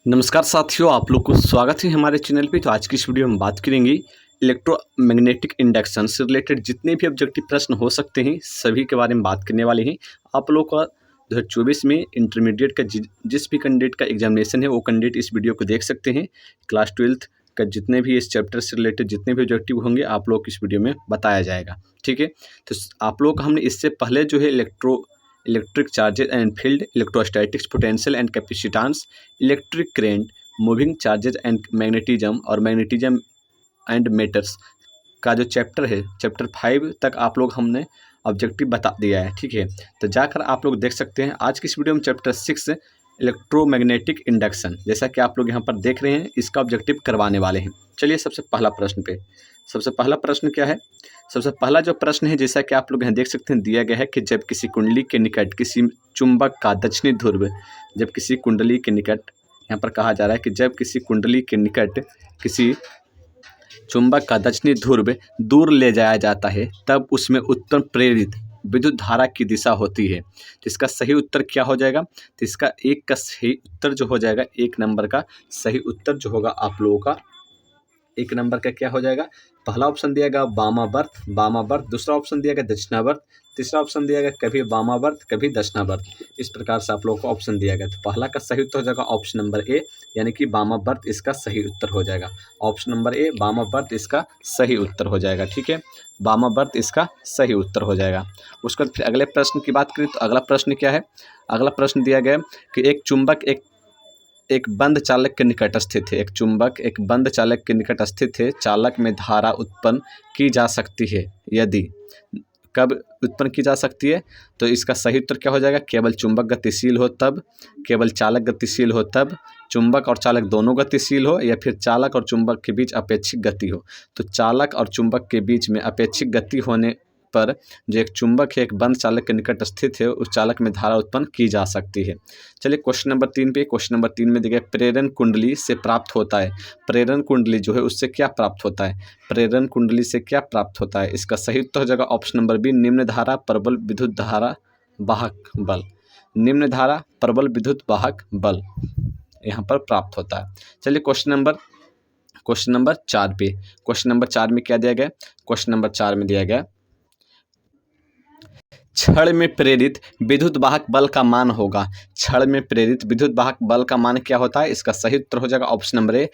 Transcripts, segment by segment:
नमस्कार साथियों, आप लोग को स्वागत है हमारे चैनल पे। तो आज की इस वीडियो में बात करेंगे इलेक्ट्रोमैग्नेटिक इंडक्शन से रिलेटेड जितने भी ऑब्जेक्टिव प्रश्न हो सकते हैं सभी के बारे में बात करने वाले हैं। आप लोग का 2024 में इंटरमीडिएट का जिस भी कैंडिडेट का एग्जामिनेशन है वो कैंडिडेट इस वीडियो को देख सकते हैं। क्लास 12th का जितने भी इस चैप्टर से रिलेटेड जितने भी ऑब्जेक्टिव होंगे आप लोग इस वीडियो में बताया जाएगा, ठीक है। तो आप लोग हमने इससे पहले जो है electric charges and field, electrostatics, potential and capacitance, electric current, moving charges and magnetism और मैग्नेटिज्म एंड मैटर्स का जो चैप्टर है, चैप्टर 5 तक आप लोग हमने ऑब्जेक्टिव बता दिया है, ठीक है। तो जाकर आप लोग देख सकते हैं। आज की इस वीडियो में चैप्टर 6 इलेक्ट्रोमैग्नेटिक इंडक्शन, जैसा कि आप लोग यहाँ पर देख रहे हैं, इसका ऑब्जेक्टिव करवाने वाले हैं। चलिए सबसे पहला प्रश्न पे, सबसे पहला प्रश्न क्या है? सबसे पहला जो प्रश्न है, जैसा कि आप लोग यहाँ देख सकते हैं, दिया गया है कि जब किसी कुंडली के निकट किसी चुंबक का दक्षिणी ध्रुव, जब किसी कुंडली के निकट, यहाँ पर कहा जा रहा है कि जब किसी कुंडली के निकट किसी चुंबक का दक्षिणी ध्रुव दूर ले जाया जाता है तब उसमें उत्पन्न प्रेरित विद्युत धारा की दिशा होती है। तो इसका सही उत्तर क्या हो जाएगा? तो इसका एक का सही उत्तर जो हो जाएगा, एक नंबर का सही उत्तर जो होगा आप लोगों का, एक नंबर का क्या हो जाएगा? पहला ऑप्शन दिया गया वामावर्त, दूसरा ऑप्शन दिया गया दक्षिणावर्त, तीसरा ऑप्शन दिया गया कभी वामावर्त कभी दक्षिणावर्त। इस प्रकार से आप लोगों को ऑप्शन दिया गया। तो पहला का सही उत्तर हो जाएगा ऑप्शन नंबर ए, यानी कि वामावर्त इसका सही उत्तर हो जाएगा। ऑप्शन नंबर ए वामावर्त इसका सही उत्तर हो जाएगा, ठीक है। वामावर्त इसका सही उत्तर हो जाएगा। उसके बाद फिर अगले प्रश्न की बात करें तो अगला प्रश्न क्या है? अगला प्रश्न दिया गया कि एक चुंबक एक बंद चालक के निकट स्थित है। एक चुंबक एक बंद चालक के निकट स्थित है। चालक में धारा उत्पन्न की जा सकती है यदि, कब उत्पन्न की जा सकती है? तो इसका सही उत्तर क्या हो जाएगा? केवल चुंबक गतिशील हो तब, केवल चालक गतिशील हो तब, चुंबक और चालक दोनों गतिशील हो, या फिर चालक और चुंबक के बीच अपेक्षिक गति हो। तो चालक और चुंबक के बीच में अपेक्षिक गति होने पर जो एक चुंबक है एक बंद चालक के निकट स्थित है, उस चालक में धारा उत्पन्न की जा सकती है। चलिए क्वेश्चन नंबर 3 पे, क्वेश्चन नंबर 3 में देखिए प्रेरण कुंडली से प्राप्त होता है। प्रेरण कुंडली जो है उससे क्या प्राप्त होता है? प्रेरण कुंडली से क्या प्राप्त होता है? इसका सही उत्तर हो जाएगा ऑप्शन नंबर बी, निम्न धारा प्रबल विद्युत धारा वाहक बल। निम्न धारा प्रबल विद्युत वाहक बल यहाँ पर प्राप्त होता है। चलिए क्वेश्चन नंबर 4 पे, क्वेश्चन नंबर 4 में क्या दिया गया? क्वेश्चन नंबर 4 में दिया गया छड़ में प्रेरित विद्युत वाहक बल का मान होगा। छड़ में प्रेरित विद्युत वाहक बल का मान क्या होता है? इसका सही उत्तर हो जाएगा ऑप्शन नंबर ए,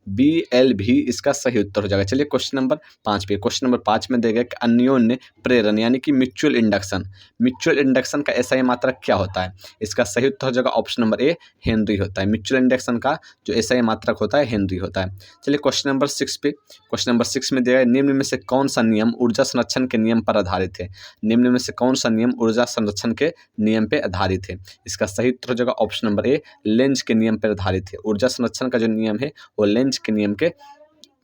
BLV इसका सही उत्तर हो जाएगा। चलिए क्वेश्चन नंबर 5 पे, क्वेश्चन नंबर 5 में देगा कि अन्योन्य प्रेरण यानी कि म्यूचुअल इंडक्शन का एसआई मात्रक क्या होता है? इसका सही उत्तर हो जाएगा ऑप्शन नंबर ए, हेनरी होता है। म्यूचुअल इंडक्शन का जो एसआई मात्रक होता है हेनरी होता है। चलिए क्वेश्चन नंबर 6 पे, क्वेश्चन नंबर 6 में देगा निम्न में से कौन सा नियम ऊर्जा संरक्षण के नियम पर आधारित है? निम्न में से कौन सा नियम ऊर्जा संरक्षण के नियम पर आधारित है? इसका सही उत्तर हो जाएगा ऑप्शन नंबर ए, लेंज के नियम पर आधारित है। ऊर्जा संरक्षण का जो नियम है वो लेंज के नियम के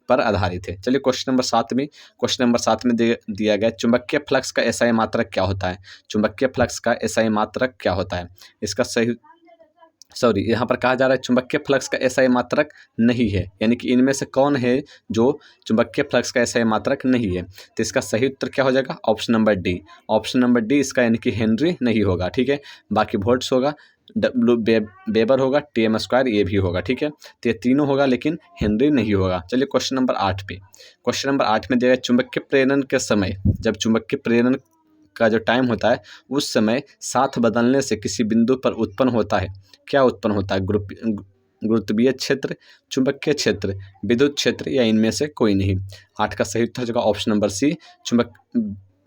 पर आधारित है। चलिए क्वेश्चन नंबर 7 में दिया गया चुंबकीय फ्लक्स का एसआई मात्रक क्या होता है? चुंबकीय फ्लक्स का एसआई मात्रक क्या होता है? इसका सही यहाँ पर कहा जा रहा है चुंबकीय फ्लक्स का एसआई मात्रक नहीं है, यानी कि इनमें से कौन है जो चुंबकीय फ्लक्स का एसआई मात्रक नहीं है? तो इसका सही उत्तर क्या हो जाएगा? Option number D, option number D इसका, यानी कि हेनरी नहीं होगा, ठीक है। बाकी वोल्ट्स होगा, वेबर होगा, टीएम स्क्वायर ये भी होगा, ठीक है। तो ये तीनों होगा लेकिन हेनरी नहीं होगा। चलिए क्वेश्चन नंबर 8 पे, क्वेश्चन नंबर 8 में दिया गया चुंबकीय प्रेरण के समय, जब चुंबकीय प्रेरण का जो टाइम होता है उस समय साथ बदलने से किसी बिंदु पर उत्पन्न होता है, क्या उत्पन्न होता है? गुरुत्वीय क्षेत्र, चुंबकीय क्षेत्र, विद्युत क्षेत्र, या इनमें से कोई नहीं। 8 का सही उत्तर होगा ऑप्शन नंबर सी,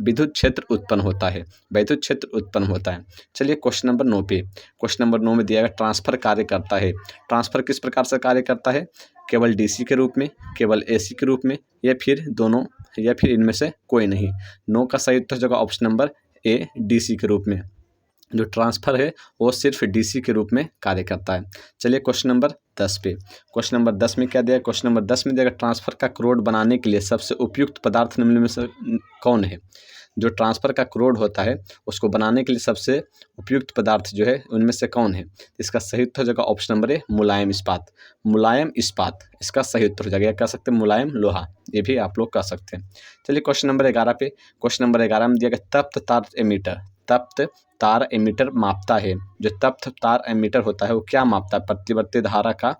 विद्युत क्षेत्र उत्पन्न होता है, विद्युत क्षेत्र उत्पन्न होता है। चलिए क्वेश्चन नंबर 9 पे, क्वेश्चन नंबर 9 में दिया गया ट्रांसफर कार्य करता है। ट्रांसफर किस प्रकार से कार्य करता है? केवल डीसी के रूप में, केवल एसी के रूप में, या फिर दोनों, या फिर इनमें से कोई नहीं। 9 का सही उत्तर होगा ऑप्शन नंबर ए, डीसी के रूप में। जो ट्रांसफ़र है वो सिर्फ डीसी के रूप में कार्य करता है। चलिए क्वेश्चन नंबर 10 पे, क्वेश्चन नंबर 10 में क्या दिया? क्वेश्चन नंबर 10 में दिया ट्रांसफ़र का क्रोड बनाने के लिए सबसे उपयुक्त पदार्थ निम्न में से कौन है? जो ट्रांसफ़र का क्रोड होता है उसको बनाने के लिए सबसे उपयुक्त पदार्थ जो है उनमें से कौन है? इसका सही उत्तर हो जाएगा ऑप्शन नंबर ए, मुलायम इस्पात। मुलायम इस्पात इसका सही उत्तर हो जाएगा। कह सकते हैं मुलायम लोहा, ये भी आप लोग कह सकते हैं। चलिए क्वेश्चन नंबर 11 पे, क्वेश्चन नंबर 11 में दिया गया तप्त तार एमीटर। तप्त तार एमीटर मापता है। जो तप्त तार एमीटर होता है वो क्या मापता है? प्रतिवर्ती धारा का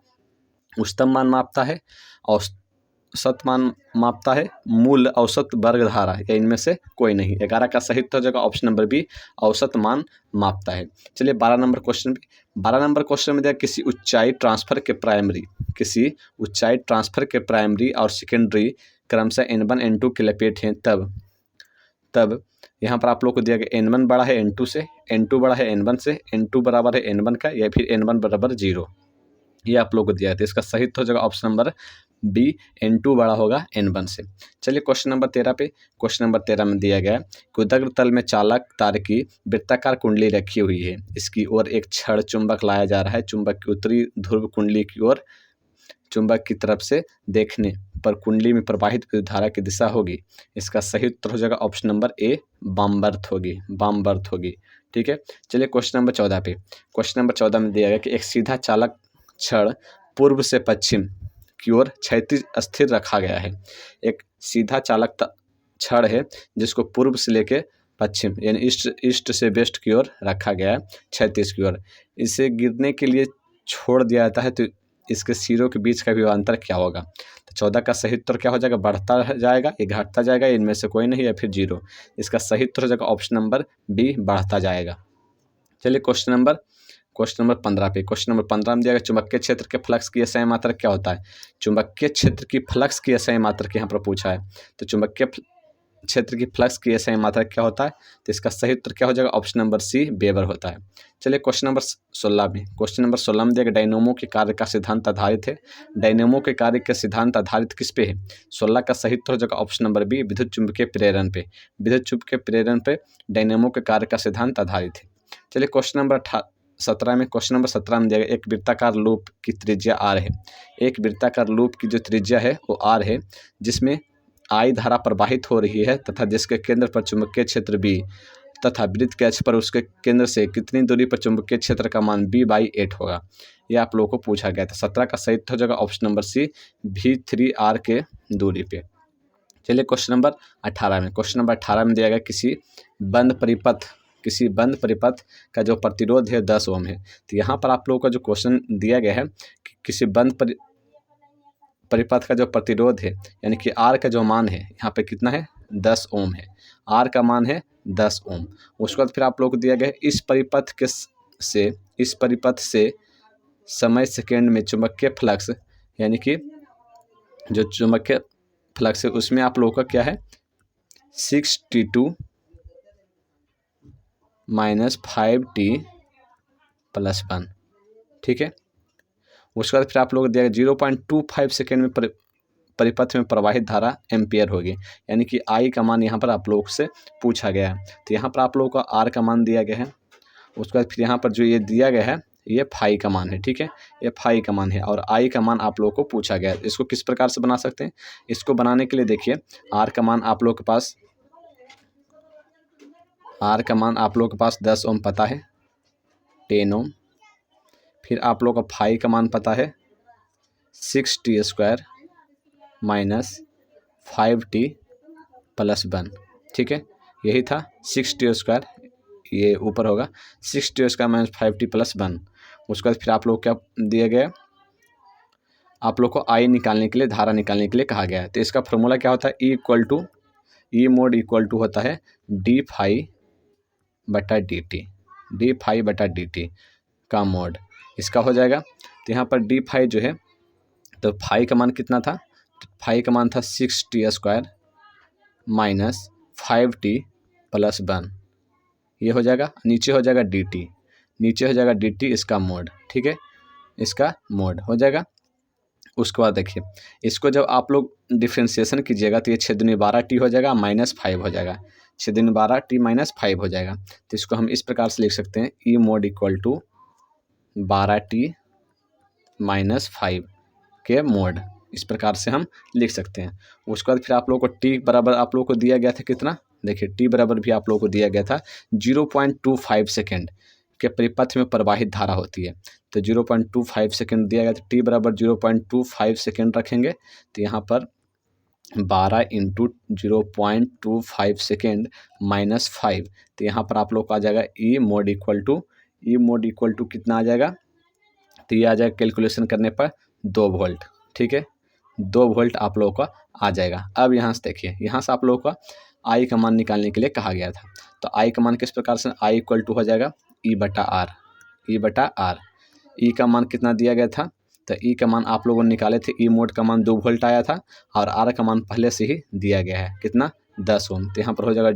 उच्चतम मान मापता है, औसत मान मापता है, मूल औसत वर्ग धारा, या इनमें से कोई नहीं। 11 का सही उत्तर हो जाएगा ऑप्शन नंबर बी, औसत मान मापता है। चलिए 12 नंबर क्वेश्चन पे। 12 नंबर क्वेश्चन में दिया किसी ऊंचाई ट्रांसफर के प्राइमरी और सेकेंडरी क्रमशः N1 N2 के लपेट हैं, तब यहाँ पर आप लोग को दिया गया N1 बड़ा है N2 से, N2 बड़ा है N1 से, N2 बराबर है N1 का, या फिर N1 बराबर 0, ये आप लोग को दिया है। तो इसका सही उत्तर हो जाएगा ऑप्शन नंबर बी, N2 बड़ा होगा N1 से। चलिए क्वेश्चन नंबर 13 पे। क्वेश्चन नंबर 13 में दिया गया है कि उदग्र तल में चालक तार की वृत्ताकार कुंडली रखी हुई है, इसकी ओर एक क्षण चुंबक लाया जा रहा है। चुंबक की उत्तरी ध्रुव कुंडली की ओर चुंबक की तरफ से देखने पर कुंडली में प्रवाहित विद्युत धारा की दिशा होगी। इसका सही उत्तर हो जाएगा ऑप्शन नंबर ए, वामवर्त होगी। ठीक है। चलिए क्वेश्चन नंबर 14 पे। क्वेश्चन नंबर 14 में दिया गया कि एक सीधा चालक छड़ पूर्व से पश्चिम की ओर क्षैतिज स्थिर रखा गया है। एक सीधा चालक छड़ है जिसको पूर्व से लेके पश्चिम यानी ईस्ट से वेस्ट की ओर रखा गया है, क्षैतिज की ओर। इसे गिरने के लिए छोड़ दिया जाता है, तो इसके सिरों के बीच का विभवांतर क्या होगा? तो 14 का सही उत्तर क्या हो जाएगा? बढ़ता जाएगा, ये घटता जाएगा, इनमें से कोई नहीं, या फिर 0। इसका सही उत्तर हो जाएगा ऑप्शन नंबर बी, बढ़ता जाएगा। चलिए क्वेश्चन नंबर 15 पे। क्वेश्चन नंबर 15 में दिया गया चुंबकीय क्षेत्र के फ्लक्स की असमय मात्रक क्या होता है? चुंबकीय क्षेत्र की फ्लक्स की असमय मात्रक यहाँ पर पूछा है। तो चुंबकीय क्षेत्र की फ्लक्स की असमय मात्रक क्या होता है? तो इसका सही उत्तर क्या हो जाएगा? ऑप्शन नंबर सी, वेबर होता है। चलिए क्वेश्चन नंबर 16 में। क्वेश्चन नंबर 16 में दिया गया डायनेमो के कार्य का सिद्धांत आधारित है। डायनेमो के कार्य का सिद्धांत आधारित किस पे है? 16 का सही उत्तर हो जाएगा ऑप्शन नंबर बी, विद्युत चुंबकीय प्रेरण पे। विद्युत चुंबकीय प्रेरण पे डायनेमो के कार्य का सिद्धांत आधारित है। चलिए क्वेश्चन नंबर 17 में। क्वेश्चन नंबर 17 में दिया गया एक वृत्ताकार लूप की त्रिज्या r है। एक वृत्ताकार लूप की जो त्रिज्या है वो r है, जिसमें I धारा प्रवाहित हो रही है तथा जिसके केंद्र पर चुंबकीय क्षेत्र B तथा वृत्त के अक्ष पर उसके केंद्र से कितनी दूरी पर चुंबकीय क्षेत्र का मान B/8 होगा, यह आप लोगों को पूछा गया था। 17 का सही हो जाएगा ऑप्शन नंबर सी, V3r के दूरी पे। चलिए क्वेश्चन नंबर 18 में। क्वेश्चन नंबर 18 में दिया गया किसी बंद परिपथ का जो प्रतिरोध है 10 ओम है। तो यहाँ पर आप लोगों का जो क्वेश्चन दिया गया है कि किसी बंद परिपथ का जो प्रतिरोध है यानी कि R का जो मान है यहाँ पे कितना है? 10 ओम है। R का मान है 10 ओम। उसके बाद फिर आप लोगों को दिया गया इस परिपथ से समय सेकेंड में चुंबकीय फ्लक्स यानी कि जो चुंबकीय फ्लक्स है उसमें आप लोगों का क्या है? 6T2 - 5T + 1। ठीक है। उसके बाद फिर आप लोग दिया 0.25 सेकेंड में परिपथ में प्रवाहित धारा एम्पियर होगी, यानी कि I का मान यहाँ पर आप लोग से पूछा गया है। तो यहाँ पर आप लोगों को R का मान दिया गया है। उसके बाद फिर यहाँ पर जो ये दिया गया है ये फाई का मान है। ठीक है, ये फाई का मान है और I का मान आप लोगों को पूछा गया है। इसको किस प्रकार से बना सकते हैं? इसको बनाने के लिए देखिए R का मान आप लोग के पास 10 ओम पता है, 10 ओम। फिर आप लोग का फाई का मान पता है 6T² - 5T + 1। ठीक है, यही था 6T², ये ऊपर होगा 6T² - 5T + 1। उसके बाद फिर आप लोग क्या दिया गया? आप लोग को I निकालने के लिए, धारा निकालने के लिए कहा गया है। तो इसका फॉर्मूला क्या होता है? E mod इक्वल टू होता है d∅/dt का मोड, इसका हो जाएगा। तो यहाँ पर d∅ जो है, तो फाई का मान कितना था? फाई का मान था 6T² - 5T + 1। ये हो जाएगा, नीचे हो जाएगा dt, इसका मोड। ठीक है, इसका मोड हो जाएगा। उसके बाद देखिए इसको जब आप लोग डिफ्रेंशिएशन कीजिएगा तो ये 6×12T हो जाएगा, -5 हो जाएगा, 6×12T - 5 हो जाएगा। तो इसको हम इस प्रकार से लिख सकते हैं E mod equal to 12T - 5 के मोड, इस प्रकार से हम लिख सकते हैं। उसके बाद फिर आप लोगों को T बराबर आप लोगों को दिया गया था कितना? देखिए T बराबर भी आप लोगों को दिया गया था 0.25 सेकेंड के परिपथ में प्रवाहित धारा होती है। तो 0.25 सेकेंड दिया गया, तो T बराबर 0.25 सेकेंड रखेंगे। तो यहाँ पर 12 इंटू 0.25 सेकेंड माइनस 5, तो यहाँ पर आप लोग का आ जाएगा ई मोड इक्वल टू कितना आ जाएगा, तो ये आ जाएगा कैलकुलेशन करने पर 2 वोल्ट। ठीक है, 2 वोल्ट आप लोगों का आ जाएगा। अब यहाँ से देखिए, यहाँ से आप लोगों का आई का मान निकालने के लिए कहा गया था, तो आई का मान किस प्रकार से, आई इक्वल टू हो जाएगा ई बटा आर। ई का मान कितना दिया गया था, तो ई का मान आप लोगों ने निकाले थे, ई मोड का मान 2 वोल्ट आया था और आर का मान पहले से ही दिया गया है कितना, 10 ओम। तो यहाँ पर हो जाएगा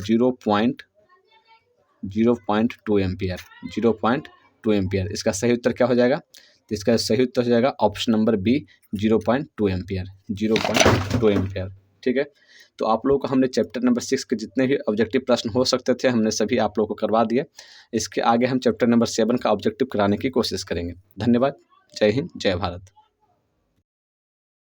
0.2 एम्पियर, 0.2 एम्पियर। इसका सही उत्तर क्या हो जाएगा, तो इसका सही उत्तर हो जाएगा option number B, 0.2 ampere, 0.2 ampere. ठीक है, तो आप लोगों को हमने चैप्टर नंबर 6 के जितने भी ऑब्जेक्टिव प्रश्न हो सकते थे हमने सभी आप लोगों को करवा दिए। इसके आगे हम चैप्टर नंबर 7 का ऑब्जेक्टिव कराने की कोशिश करेंगे। धन्यवाद। जय हिंद, जय भारत।